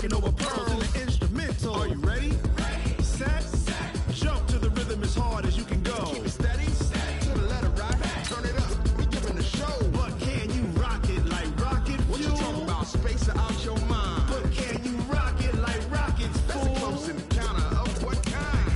Knocking over pearls in the instrumental. Are you ready? Set. Jump to the rhythm as hard as you can go. Keep it steady. To the letter right. Turn it up. We giving the show. But can you rock it like rocket fuel? What you talking about? Space out your mind. But can you rock it like rockets, fool? That's a close encounter of what kind?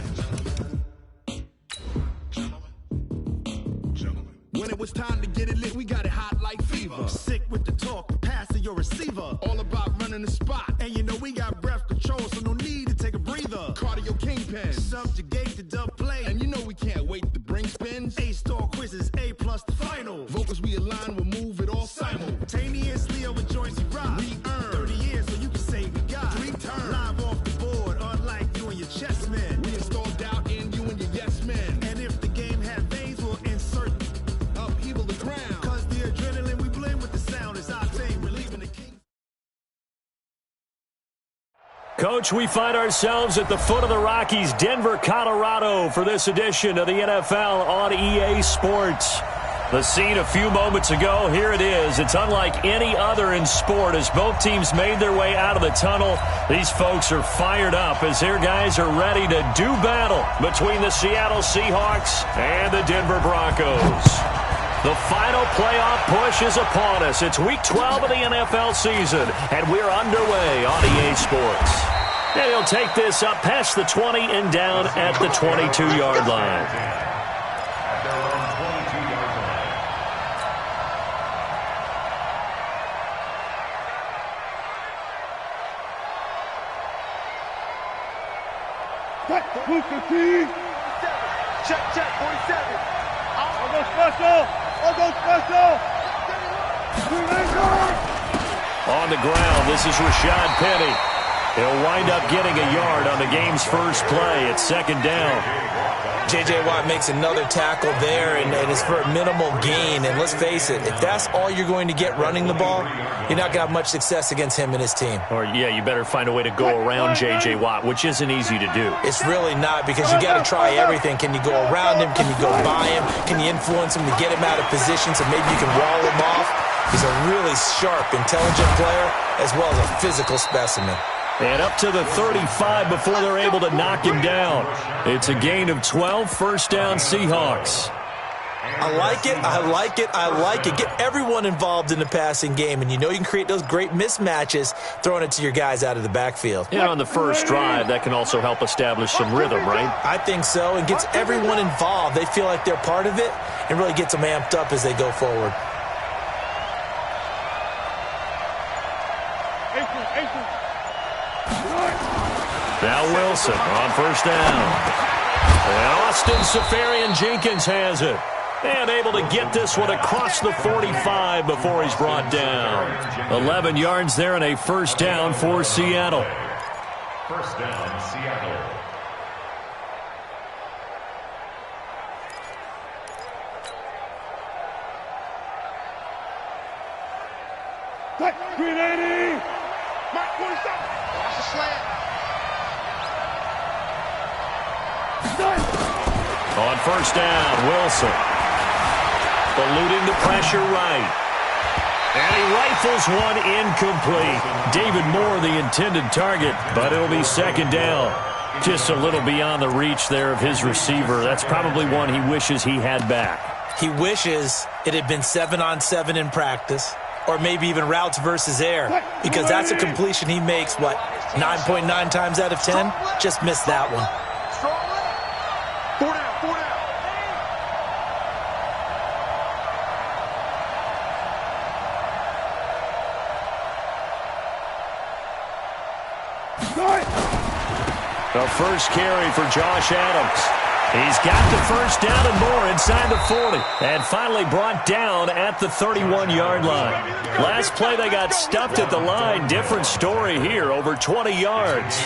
Gentlemen. When it was time to get it lit, we got it hot like fever. Sick with the talk, passing your receiver. All about running the spot. And you know we got breath control, so no need to take a breather. Cardio kingpin. Subjugate the dub play. And you know we can't wait to bring spins. A-star quizzes, A+ the final. Vocals we align, we'll move it all simultaneously over joints we rock. We earn 30 years, so you can say we got 3 turns. Live off the board, unlike you and your chess men. We install doubt in you and your yes men. And if the game had veins, we'll insert upheaval the ground. Cause the adrenaline we blend with the sound is our thing. Relieving the king. Coach, we find ourselves at the foot of the Rockies, Denver, Colorado, for this edition of the NFL on EA Sports. The scene a few moments ago, here it is. It's unlike any other in sport as both teams made their way out of the tunnel. These folks are fired up as their guys are ready to do battle between the Seattle Seahawks and the Denver Broncos. The final playoff push is upon us. It's Week 12 of the NFL season, and we're underway on EA Sports. And he'll take this up past the 20 and down at the 22-yard line. Check, 47. I'll go special. On the ground, this is Rashad Penny. He'll wind up getting a yard on the game's first play. It's second down. J.J. Watt makes another tackle there, and it's for a minimal gain. And let's face it, if that's all you're going to get running the ball, you're not going to have much success against him and his team. Or, yeah, you better find a way to go around J.J. Watt, which isn't easy to do. It's really not, because you got to try everything. Can you go around him? Can you go by him? Can you influence him to get him out of position so maybe you can wall him off? He's a really sharp, intelligent player as well as a physical specimen. And up to the 35 before they're able to knock him down. It's a gain of 12, first down Seahawks. I like it. Get everyone involved in the passing game, and you know you can create those great mismatches throwing it to your guys out of the backfield. And on the first drive, that can also help establish some rhythm, right? I think so, and gets everyone involved. They feel like they're part of it and really gets them amped up as they go forward. Now Wilson on first down. And Austin Safarian-Jenkins has it. And able to get this one across the 45 before he's brought down. 11 yards there and a first down for Seattle. First down, Seattle. Green 80. Mark 47. That's a slant. On first down, Wilson. Eluding the pressure right. And he rifles one incomplete. David Moore, the intended target, but it'll be second down. Just a little beyond the reach there of his receiver. That's probably one he wishes he had back. He wishes it had been 7-on-7 in practice, or maybe even routes versus air, because that's a completion he makes, 9.9 times out of 10? Just missed that one. The first carry for Josh Adams. He's got the first down and more inside the 40. And finally brought down at the 31-yard line. Last play they got stuffed at the line. Different story here, over 20 yards.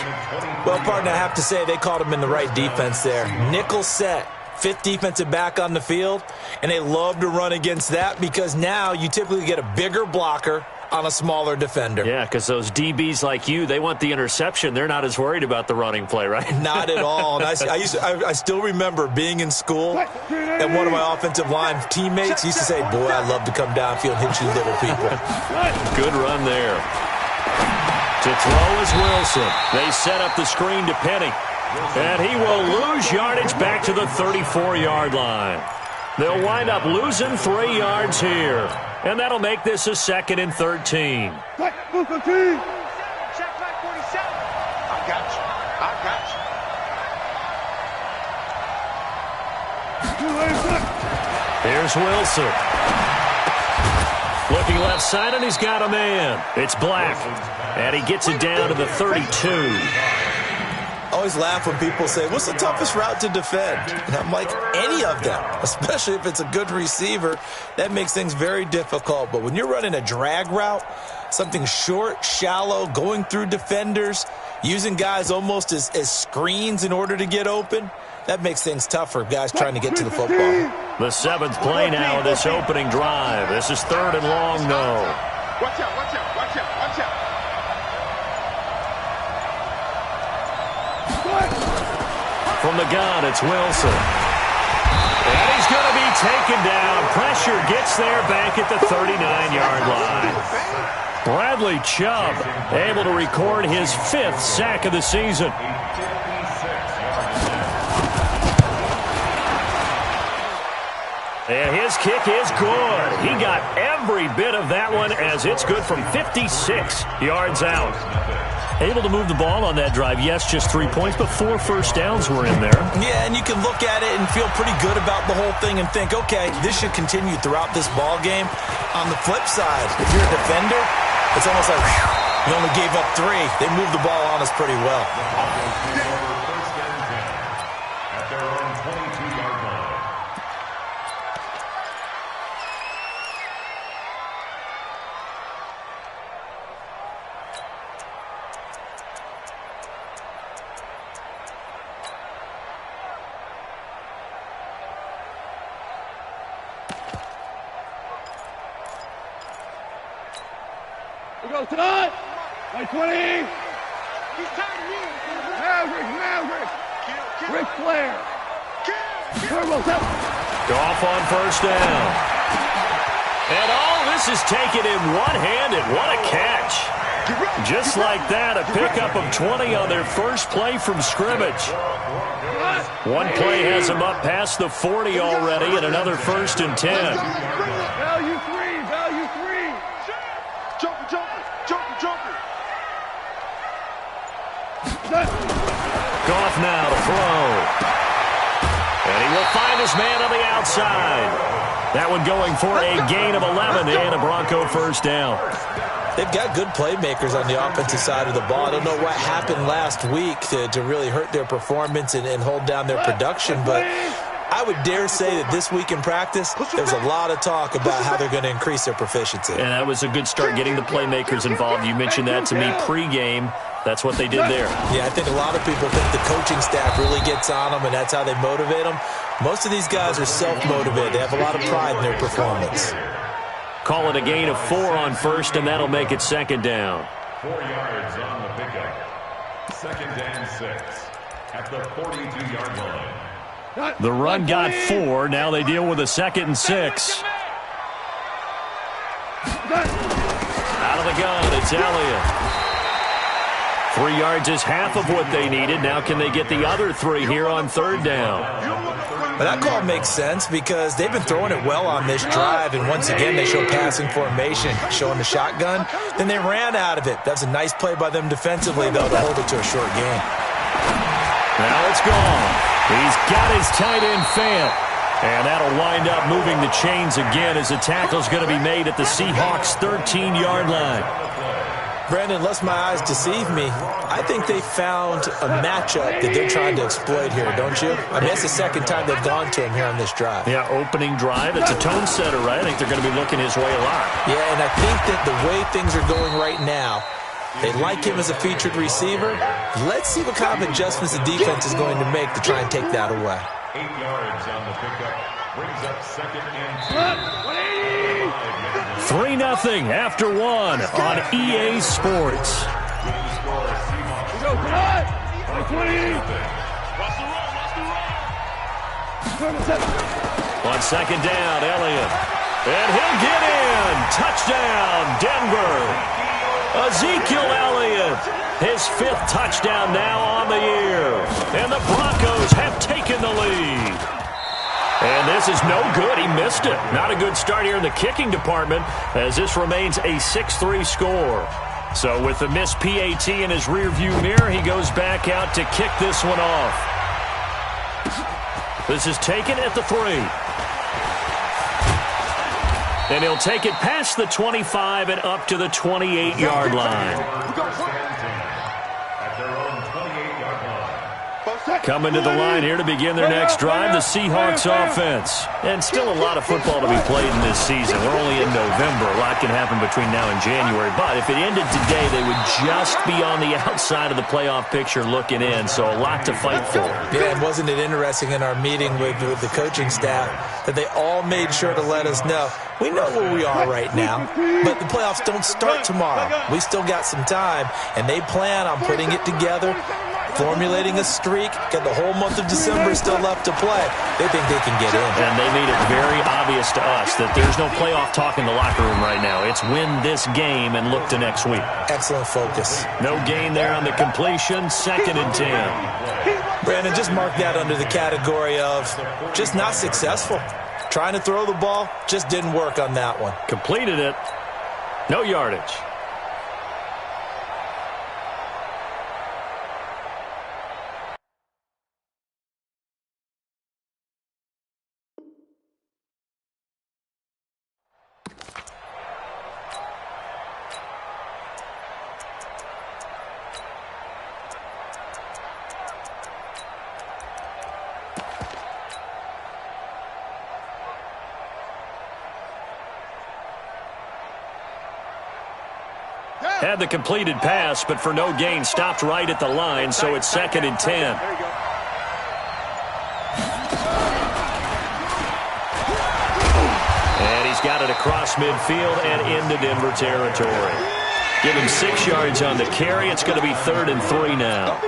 Well, partner, I have to say they caught him in the right defense there. Nickel set. Fifth defensive back on the field. And they love to run against that because now you typically get a bigger blocker on a smaller defender. Yeah, because those DBs like you, they want the interception. They're not as worried about the running play, right? Not at all. And I still remember being in school, and one of my offensive line teammates used to say, boy, I love to come downfield and hit you little people. Good run there. To throw is Wilson. They set up the screen to Penny. And he will lose yardage back to the 34-yard line. They'll wind up losing 3 yards here. And that'll make this a 2nd and 13. Check back 47. I got you. Here's Wilson. Looking left side, and he's got a man. It's Black. And he gets it down to the 32. I always laugh when people say, what's the toughest route to defend? And I'm like, any of them, especially if it's a good receiver. That makes things very difficult. But when you're running a drag route, something short, shallow, going through defenders, using guys almost as screens in order to get open, that makes things tougher, guys trying to get to the football. The 7th play now of this opening drive. This is 3rd and long, no. Watch out. From the gun, it's Wilson. And he's going to be taken down. Pressure gets there back at the 39-yard line. Bradley Chubb able to record his 5th sack of the season. And his kick is good. He got every bit of that one as it's good from 56 yards out. Able to move the ball on that drive. Yes, just 3 points, but 4 first downs were in there. Yeah, and you can look at it and feel pretty good about the whole thing and think, okay, this should continue throughout this ball game. On the flip side, if you're a defender, it's almost like, whew, you only gave up 3. They moved the ball on us pretty well. At their own 22-yard line. We go, Todd. 20. He's tired of you. Maverick. Ric Flair. Turbo's up. Goff on first down. And all this is taken in one-handed. What a catch. Just like that, a pickup of 20 on their first play from scrimmage. One play has them up past the 40 already, and another 1st and 10. Value 3. Jumper. Goff now to throw. And he will find his man on the outside. That one going for a gain of 11 and a Bronco first down. They've got good playmakers on the offensive side of the ball. I don't know what happened last week to really hurt their performance and hold down their production, but I would dare say that this week in practice, there's a lot of talk about how they're going to increase their proficiency. And that was a good start, getting the playmakers involved. You mentioned that to me pregame. That's what they did there. Yeah, I think a lot of people think the coaching staff really gets on them, and that's how they motivate them. Most of these guys are self-motivated. They have a lot of pride in their performance. Call it a gain of 4 on first, and that'll make it 2nd down. 4 yards on the pickup. 2nd and 6 at the 42-yard line. The run got 4. Now they deal with a 2nd and 6. Out of the gun, it's Elliott. 3 yards is half of what they needed. Now can they get the other 3 here on 3rd down? But that call makes sense because they've been throwing it well on this drive, and once again they show passing formation, showing the shotgun. Then they ran out of it. That's a nice play by them defensively, though, to hold it to a short gain. Now it's gone. He's got his tight end Fant. And that'll wind up moving the chains again as the tackle's going to be made at the Seahawks' 13-yard line. Brandon, unless my eyes deceive me, I think they found a matchup that they're trying to exploit here, don't you? I mean, that's the 2nd time they've gone to him here on this drive. Yeah, opening drive. It's a tone setter, right? I think they're going to be looking his way a lot. Yeah, and I think that the way things are going right now, they like him as a featured receiver. Let's see what kind of adjustments the defense is going to make to try and take that away. 8 yards on the pickup. Brings up 2nd and 2. 3-0 after 1 on EA Sports. Go, Todd. 20. On 2nd down, Elliott. And he'll get in. Touchdown, Denver. Ezekiel Elliott, his 5th touchdown now on the year. And the Broncos have taken the lead. And this is no good. He missed it. Not a good start here in the kicking department as this remains a 6-3 score. So with the missed PAT in his rearview mirror, he goes back out to kick this one off. This is taken at the 3. And he'll take it past the 25 and up to the 28-yard line. Coming to the line here to begin their next drive, the Seahawks offense. And still a lot of football to be played in this season. We're only in November. A lot can happen between now and January. But if it ended today, they would just be on the outside of the playoff picture looking in. So a lot to fight for. Yeah, and wasn't it interesting in our meeting with the coaching staff that they all made sure to let us know, we know where we are right now, but the playoffs don't start tomorrow. We still got some time, and they plan on putting it together, formulating a streak, got the whole month of December still left to play. They think they can get in. And they made it very obvious to us that there's no playoff talk in the locker room right now. It's win this game and look to next week. Excellent focus. No gain there on the completion, 2nd and 10. Brandon, just mark that under the category of just not successful. Trying to throw the ball, just didn't work on that one. Completed it. No yardage. Had the completed pass, but for no gain, stopped right at the line, so it's 2nd and 10. And he's got it across midfield and into Denver territory. Give him 6 yards on the carry. It's going to be 3rd and 3 now.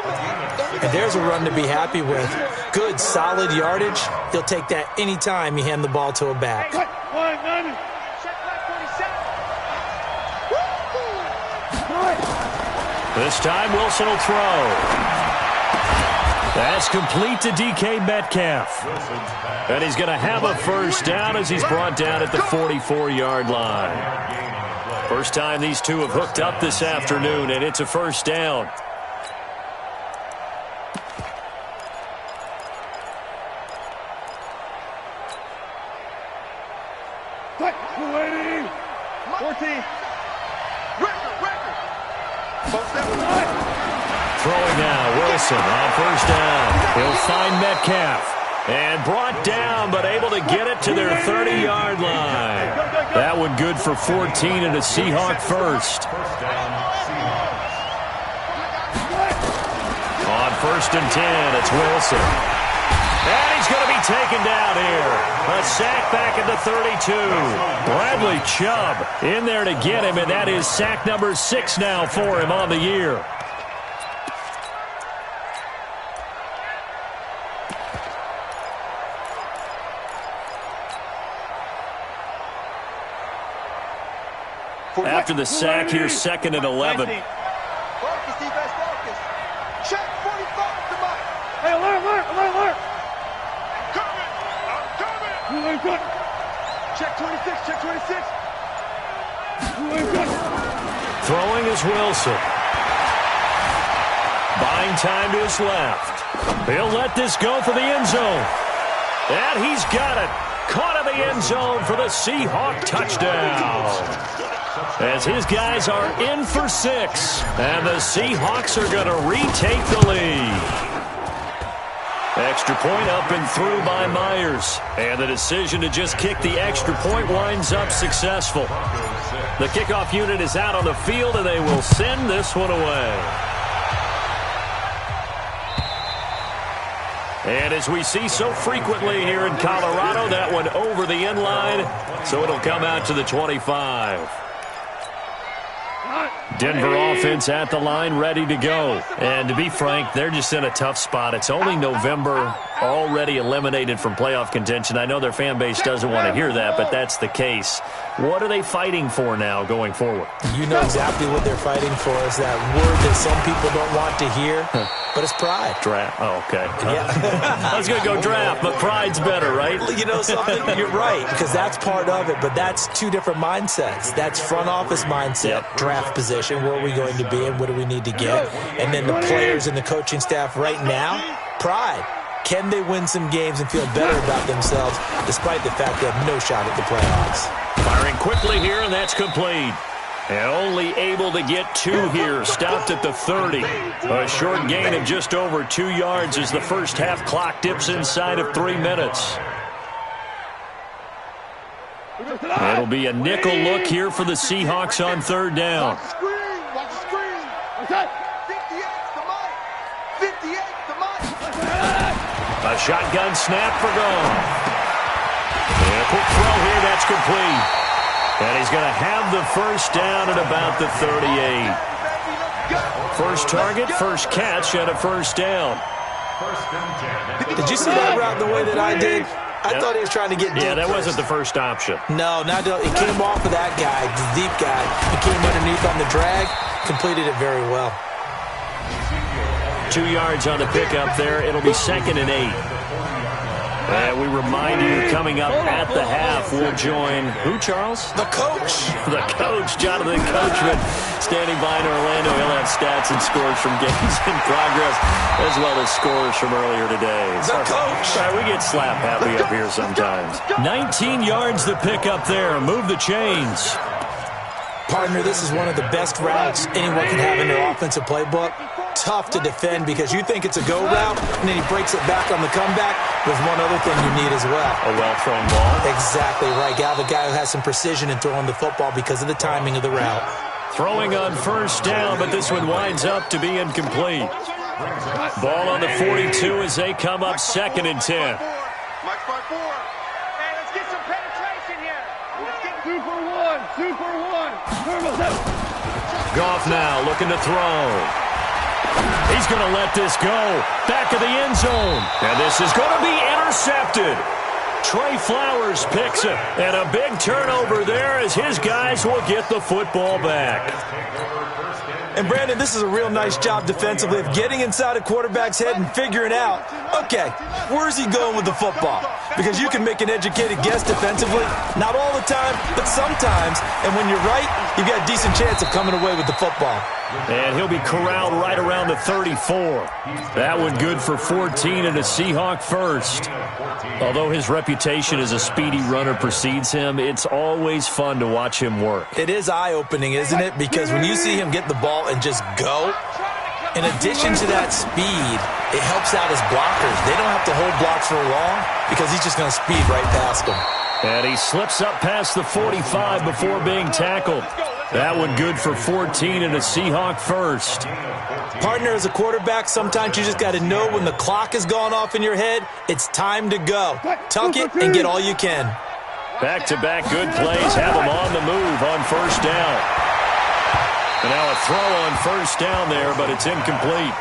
And there's a run to be happy with. Good, solid yardage. He'll take that any time you hand the ball to a back. This time, Wilson will throw. That's complete to DK Metcalf. And he's going to have a first down as he's brought down at the 44-yard line. First time these two have hooked up this afternoon, and it's a first down. Throwing now, Wilson on first down. He'll find Metcalf. And brought down, but able to get it to their 30-yard line. That one good for 14 and a Seahawk first. On 1st and 10, it's Wilson. And he's going to be taken down here. A sack back at the 32. Bradley Chubb in there to get him, and that is sack number 6 now for him on the year. After the sack, here's 2nd and 11. Focus, defense, focus. Check 45 to Mike. Hey, alert. I'm coming. Check 26, check 26. Throwing is Wilson. Buying time to his left. He'll let this go for the end zone. And he's got it. Caught in the end zone for the Seahawk touchdown. As his guys are in for 6. And the Seahawks are going to retake the lead. Extra point up and through by Myers. And the decision to just kick the extra point winds up successful. The kickoff unit is out on the field, and they will send this one away. And as we see so frequently here in Colorado, that one over the end line, so it'll come out to the 25. Denver offense at the line, ready to go. And to be frank, they're just in a tough spot. It's only November. already eliminated from playoff contention. I know their fan base doesn't want to hear that, but that's the case. What are they fighting for now going forward? You know exactly what they're fighting for. Is that word that some people don't want to hear, but it's pride. Draft. Oh, okay. Yeah. I was going to go draft, but pride's better, right? You know something? You're right, because that's part of it, but that's two different mindsets. That's front office mindset, draft position, where are we going to be and what do we need to get? And then the players and the coaching staff right now, pride. Can they win some games and feel better about themselves despite the fact they have no shot at the playoffs? Firing quickly here, and that's complete. And only able to get 2 here. Stopped at the 30. A short gain of just over 2 yards as the first half clock dips inside of 3 minutes. It'll be a nickel look here for the Seahawks on 3rd down. Watch the screen. 58 to Mike. 58 to Mike. A shotgun snap for gone. And a quick throw here, that's complete. And he's going to have the first down at about the 38. First target, first catch, and a first down. Did you see that route the way that I did? I thought he was trying to get deep. Yeah, that wasn't first. the first option. No, it came off of that guy, the deep guy. He came underneath on the drag, completed it very well. 2 yards on the pickup there. It'll be 2nd and 8. And we remind you, coming up at the half, we'll join who, Charles? The coach. The coach, Jonathan Coachman, standing by in Orlando. He'll have stats and scores from games in progress, as well as scores from earlier today. The coach. All right, we get slap happy up here sometimes. 19 yards to pick up there. Move the chains. Partner, this is one of the best routes anyone can have in their offensive playbook. Tough to defend because you think it's a go route, and then he breaks it back on the comeback. There's one other thing you need as well. A well-thrown ball. Exactly right. Gal, the guy who has some precision in throwing the football because of the timing of the route. Throwing on first down, but this one winds up to be incomplete. Ball on the 42 as they come up 2nd and 10. Mike 5-4. Hey, let's get some penetration here. Let's get 2 for 1. 2 for 1. Goff now looking to throw. He's going to let this go. Back of the end zone. And this is going to be intercepted. Trey Flowers picks it. And a big turnover there as his guys will get the football back. And, Brandon, this is a real nice job defensively of getting inside a quarterback's head and figuring out, okay, where's he going with the football? Because you can make an educated guess defensively. Not all the time, but sometimes. And when you're right, you've got a decent chance of coming away with the football. And he'll be corralled right around the 34. That one good for 14 and a Seahawk first. Although his reputation as a speedy runner precedes him, it's always fun to watch him work. It is eye-opening, isn't it? Because when you see him get the ball and just go, in addition to that speed, it helps out his blockers. They don't have to hold blocks for long because he's just going to speed right past them. And he slips up past the 45 before being tackled. That one good for 14 and a Seahawk first. Partner, as a quarterback, sometimes you just got to know when the clock has gone off in your head, it's time to go. Tuck it and get all you can. Back-to-back good plays have him on the move on first down. And now a throw on first down there, but it's incomplete.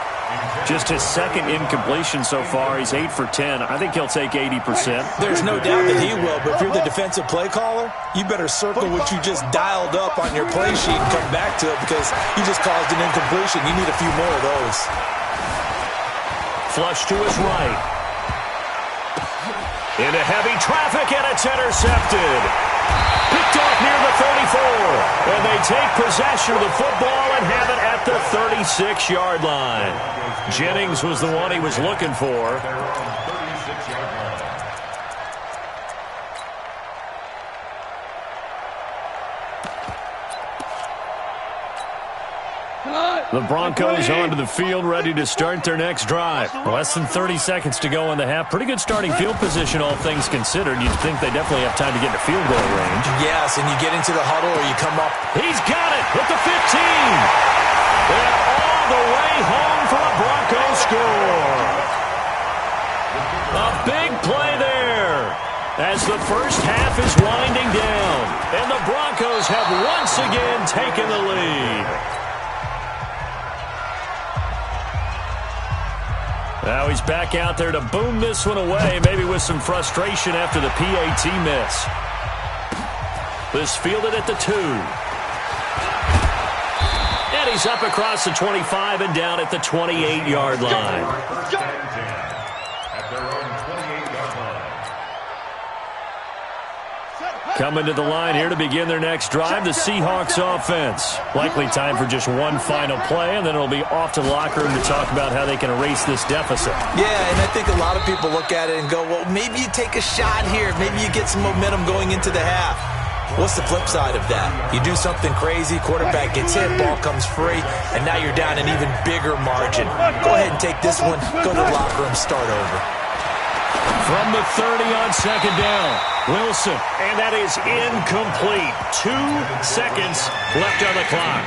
Just his 2nd incompletion so far. He's 8 for 10. I think he'll take 80%. There's no doubt that he will, but if you're the defensive play caller, you better circle what you just dialed up on your play sheet and come back to it because you just caused an incompletion. You need a few more of those. Flush to his right. Into heavy traffic, and it's intercepted. Picked off near the 34. And they take possession of the football and have it at the 36-yard line. Jennings was the one he was looking for. The Broncos onto the field, ready to start their next drive. Less than 30 seconds to go in the half. Pretty good starting field position, all things considered. You'd think they definitely have time to get into field goal range. Yes, and you get into the huddle or you come up. He's got it at the 15. And all the way home for a Broncos score. A big play there as the first half is winding down. And the Broncos have once again taken the lead. Now he's back out there to boom this one away, maybe with some frustration after the PAT miss. This fielded at the 2. And he's up across the 25 and down at the 28-yard line. At their own 28-yard line. Coming to the line here to begin their next drive, the Seahawks offense. Likely time for just one final play, and then it'll be off to the locker room to talk about how they can erase this deficit. Yeah, and I think a lot of people look at it and go, well, maybe you take a shot here. Maybe you get some momentum going into the half. What's the flip side of that? You do something crazy, quarterback gets hit, ball comes free, and now you're down an even bigger margin. Go ahead and take this one, go to the locker room, start over. From the 30 on second down, Wilson, and that is incomplete. 2 seconds left on the clock.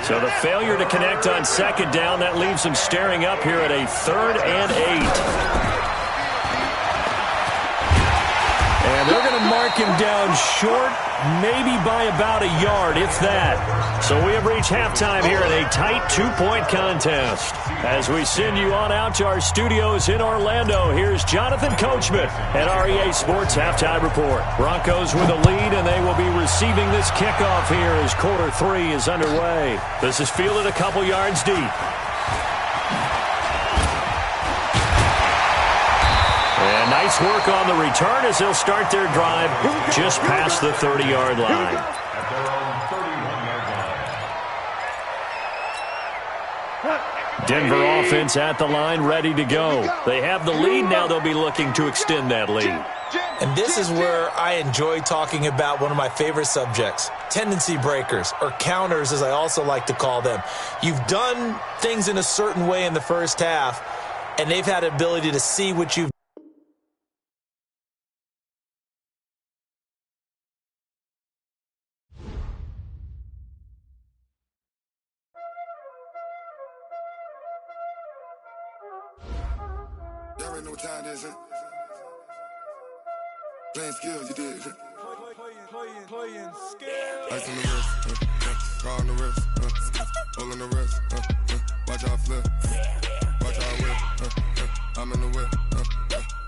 So the failure to connect on second down, that leaves him staring up here at a 3rd and 8. And they're going to mark him down short, maybe by about a yard, if that. So we have reached halftime here in a tight 2-point contest. As we send you on out to our studios in Orlando, here's Jonathan Coachman at REA Sports Halftime Report. Broncos with a lead, and they will be receiving this kickoff here as quarter 3 is underway. This is fielded a couple yards deep. And nice work on the return as they'll start their drive just past the 30-yard line. At their own 31-yard line. Denver offense at the line, ready to go. They have the lead. Now they'll be looking to extend that lead. And this is where I enjoy talking about one of my favorite subjects, tendency breakers, or counters as I also like to call them. You've done things in a certain way in the first half, and they've had the ability to see what you've Y'all already know what time it is, huh? Playing skills, you did. Playing skills. Ice on the wrist, car on the wrist, hole in the wrist, watch out flip, watch out whip, I'm in the whip,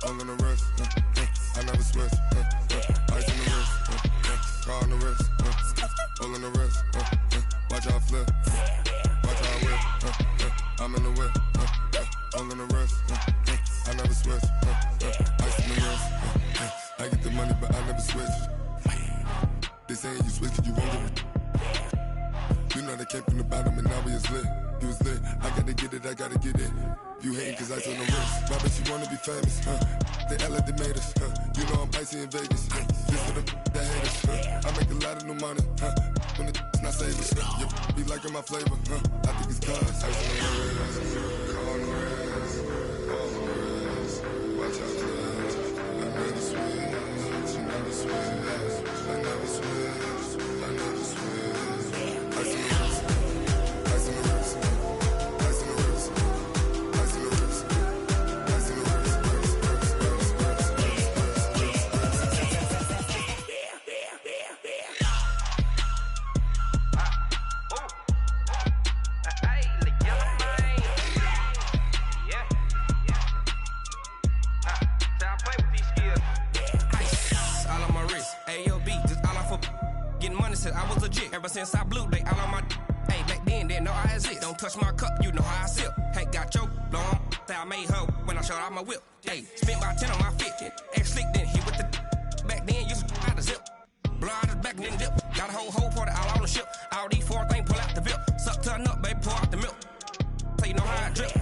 hole in the wrist, I never switch, ice on the wrist, car on the wrist, hole in the wrist, watch out flip, watch out whip, I'm in the whip, hole in the wrist, I never switch, ice in the wrist, I get the money but I never switch. They saying you switch it, you won't get it. You know they came from the bottom and now we is lit. You was lit, I gotta get it, I gotta get it. You hating cause ice on the wrist. Why bet you wanna be famous, They Ella they made us, You know I'm icy in Vegas, This for the that hate us, I make a lot of new money, When it's not savings, You be liking my flavor, I think it's cause ice on the wrist, on the wrist, on the wrist. Watch out, cuz I never switch, you never switch, I never switch, I never switch. Ice on the wrist, ice on the wrist, ice on the wrist, ice on the wrist, ice on the wrist, I was legit. Ever since I blew, they all on my. Hey, back then, didn't know I exist. Don't touch my cup, you know how I sip. Hey, got your long. That I made her when I showed out my whip. Hey, spent about 10 on my fit. Ex slick, then hit with the. Back then, used to out the zip. Blow out his back, then dip. Got a whole party all on the ship. All these 4 things, pull out the VIP. Suck to a nut, baby, pour out the milk. So you know how I drip.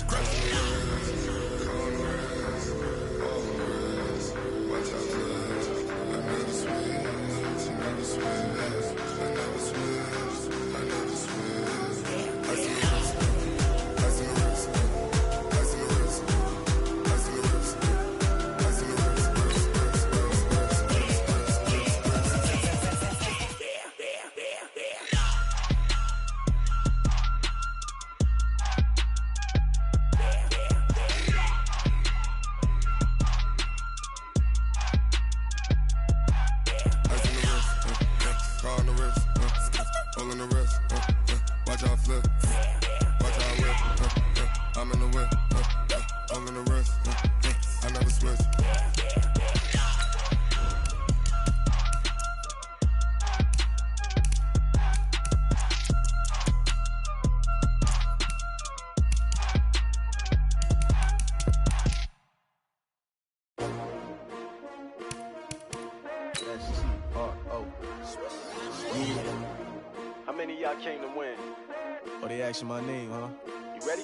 win. All in the rest. I never switch. How many of y'all came to win? Oh, they asking my name, huh? You ready?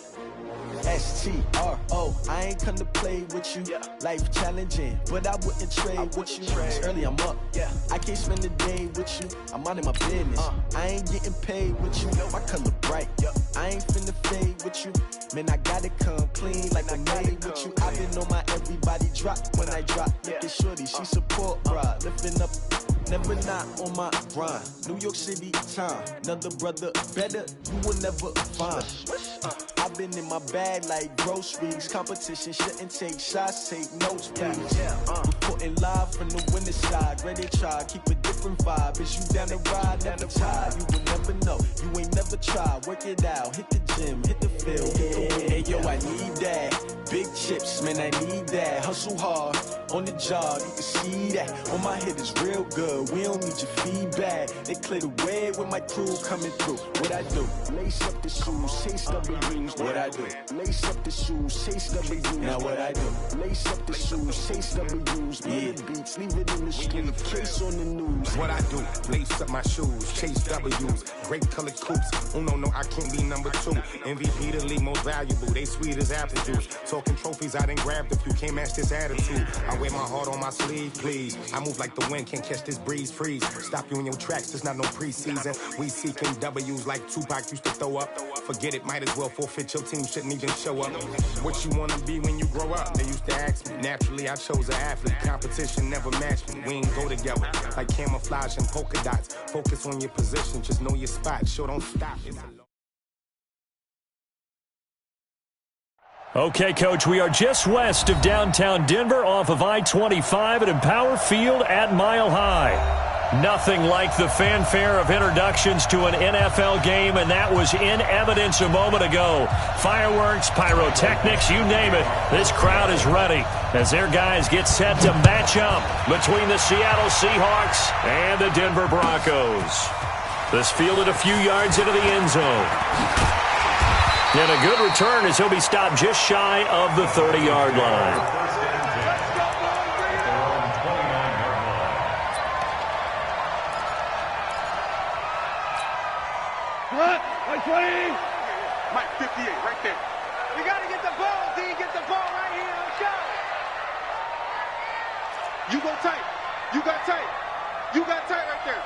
STRO, I ain't come to play with you. Yeah. Life challenging, but I wouldn't trade with you. trade. It's early, I'm up. Yeah. I can't spend the day with you. I'm out of my business. I ain't getting paid with you. My color bright. I ain't finna fade with you. Man, I gotta come clean like I made with you. I've been on my everybody drop when I drop. Look at shorty, she support bra. Lifting up, never not on my grind. New York City time, another brother better, you will never find. I've been in my bag like groceries. Competition shouldn't take shots, take notes, please. Reporting live from the winter side. Ready to try, keep a different vibe. Is you down the ride, never tired. You will never know, you ain't never tried. Work it out, hit the gym, hit the field. Hey yo, I need that. Big chips, man, I need that. Hustle hard, on the job, you can see that. On my head is real good, we don't need your feedback. They clear the way with my crew coming through. What I do? Lace up the shoes, chase W's. What I do? Lace up the shoes, chase W's. Now what I do? Lace up the shoes, chase W's. Beat the beats, leave it in the street, case on the news. What I do? Lace up my shoes, chase W's. Great colored coops. Oh no, I can't be number 2. MVP the league most valuable. They sweet as apple juice. Talking trophies, I done grabbed a few. Can't match this attitude. I wear my heart on my sleeve, please. I move like the wind, can't catch this breeze, freeze. Stop you in your tracks, there's not no preseason. We seeking W's like Tupac used to throw up. Forget it, might as well forfeit. Your team shouldn't even show up. What you wanna be when you grow up? They used to ask me. Naturally, I chose an athlete. Competition never matched me. We ain't go together like camouflage and polka dots. Focus on your position, just know your spot. Sure, don't stop. Okay, Coach, we are just west of downtown Denver off of I-25 at Empower Field at Mile High. Nothing like the fanfare of introductions to an NFL game, and that was in evidence a moment ago. Fireworks, pyrotechnics, you name it. This crowd is ready as their guys get set to match up between the Seattle Seahawks and the Denver Broncos. This fielded a few yards into the end zone. And a good return as he'll be stopped just shy of the 30-yard line. Mike, 58, right there. You got to get the ball, D. Get the ball right here on shot. You go tight. You got tight. You got tight right there.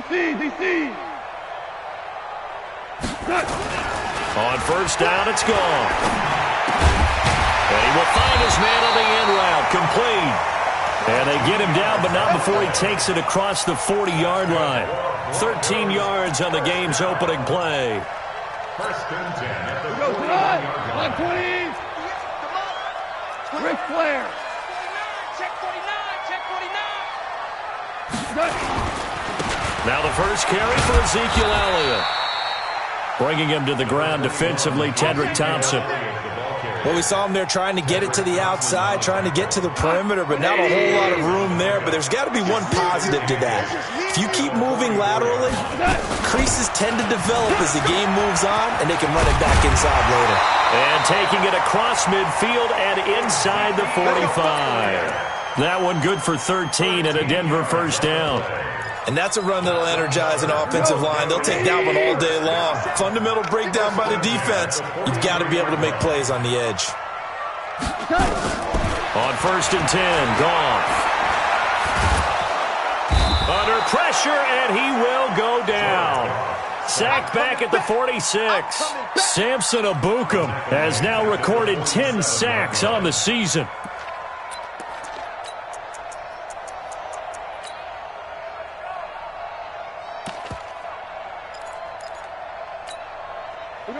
DC. On first down, it's gone. And he will find his man on the end route, complete. And they get him down, but not before he takes it across the 40-yard line. 13 yards on the game's opening play. First and 10 at the 40-yard line. Ric Flair. Check 49. Now the first carry for Ezekiel Elliott. Bringing him to the ground defensively, Tedrick Thompson. Well, we saw him there trying to get it to the outside, trying to get to the perimeter, but not a whole lot of room there. But there's got to be one positive to that. If you keep moving laterally, creases tend to develop as the game moves on, and they can run it back inside later. And taking it across midfield and inside the 45. That one good for 13 and a Denver first down. And that's a run that'll energize an offensive line. They'll take that one all day long. Fundamental breakdown by the defense. You've got to be able to make plays on the edge. On first and 10, Goff. Under pressure, and he will go down. Sacked back at the 46. Samson Ebukam has now recorded 10 sacks on the season.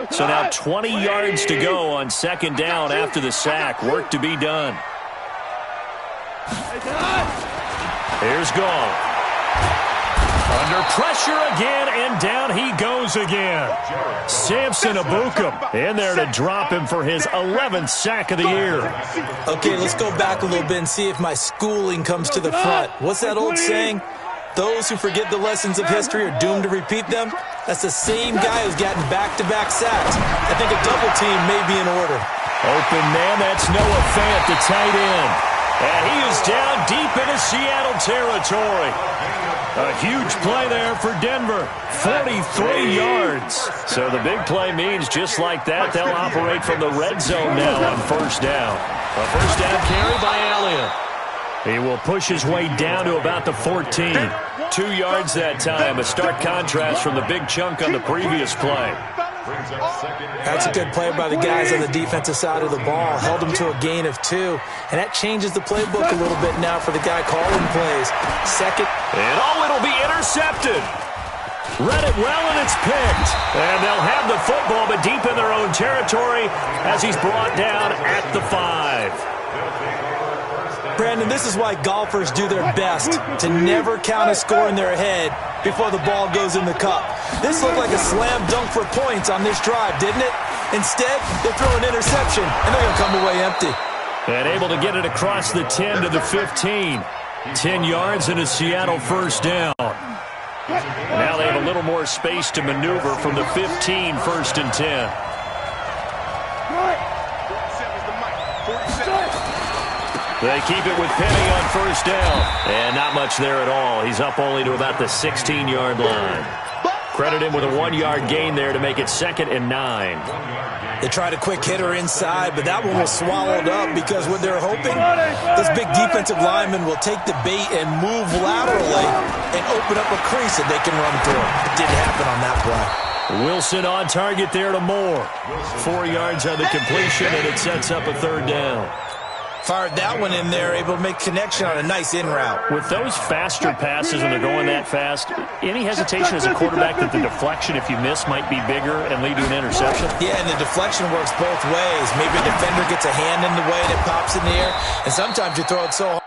So now 20 yards to go on second down after the sack. Work to be done. Here's Goff. Under pressure again, and down he goes again. Samson Abukum in there to drop him for his 11th sack of the year. Okay, let's go back a little bit and see if my schooling comes to the front. What's that old saying? Those who forget the lessons of history are doomed to repeat them. That's the same guy who's gotten back-to-back sacks. I think a double team may be in order. Open man, that's Noah Fant, the tight end. And he is down deep into Seattle territory. A huge play there for Denver, 43 yards. So the big play means just like that, they'll operate from the red zone now on first down. A first down carry by Elliott. He will push his way down to about the 14. 2 yards that time, a stark contrast from the big chunk on the previous play. That's a good play by the guys on the defensive side of the ball. Held him to a gain of 2. And that changes the playbook a little bit now for the guy calling plays. Second. And it'll be intercepted. Read it well, and it's picked. And they'll have the football, but deep in their own territory as he's brought down at the 5. Brandon, this is why golfers do their best to never count a score in their head before the ball goes in the cup. This looked like a slam dunk for points on this drive, didn't it? Instead, they throw an interception, and they're going to come away empty. And able to get it across the 10 to the 15. 10 yards and a Seattle first down. Now they have a little more space to maneuver from the 15, first and 10. They keep it with Penny on first down. And not much there at all. He's up only to about the 16-yard line. Credit him with a 1-yard gain there to make it 2nd and 9. They tried a quick hitter inside, but that one was swallowed up because what they're hoping, this big defensive lineman will take the bait and move laterally and open up a crease that they can run through. It didn't happen on that play. Wilson on target there to Moore. 4 yards on the completion, and it sets up a 3rd down. Fired that one in there, able to make connection on a nice in route. With those faster passes and they're going that fast, any hesitation as a quarterback that the deflection, if you miss, might be bigger and lead to an interception? Yeah, and the deflection works both ways. Maybe a defender gets a hand in the way and it pops in the air, and sometimes you throw it so hard.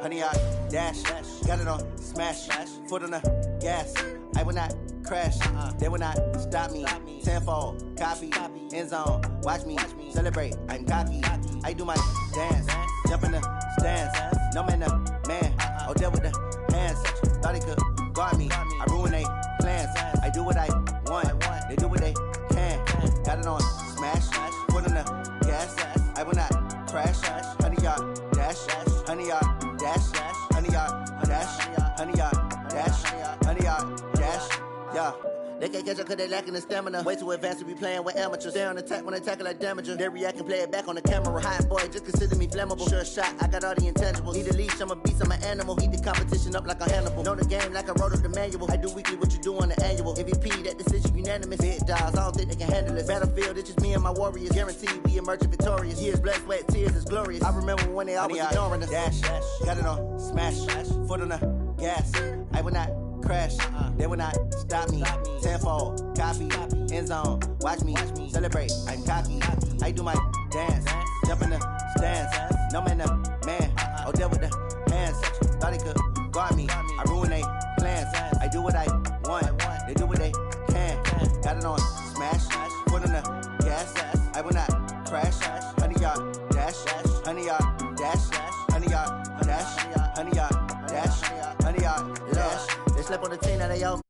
Honey, I dash, got it on smash, foot on the gas. I will not crash, they will not stop me. Tenfold, copy, end zone, watch me celebrate. I'm cocky, I do my dance, jump in the stands. No man, the man, oh, deal with the hands. Thought he could guard me, I ruin they plans. I do what I want, they do what they can. Got it on smash, foot on the gas. I will not crash, honey, y'all dash, honey, y'all. Honey, yeah. They can't catch up cause they lacking the stamina. Way too advanced to be playing with amateurs. They on attack when they tackle like damager. They react and play it back on the camera. Hot boy, just consider me flammable. Sure shot, I got all the intangibles. Need a leash, I'm a beast, I'm an animal. Heat the competition up like a Hannibal. Know the game like I wrote up the manual. I do weekly what you do on the annual. MVP, that decision unanimous. Big dogs, I don't think they can handle it. Battlefield, it's just me and my warriors. Guaranteed we emerging victorious. Years, blood, sweat, tears, it's glorious. I remember when they always ignoring us. Dash, got it on smash, foot on the gas. I will not crash, they will not stop me. Tenfold, copy, end zone, watch me celebrate. I'm cocky, I do my dance, jump in the stands. No man, the man, oh, deal with the hands. Thought he could guard me, I ruin they plans. I do what I want, they do what they can. Got it on smash, foot on the gas. I will not crash, honey, y'all dash, honey, y'all dash, honey, y'all dash, honey, y'all dash, honey, y'all dash. They slept on the team that they all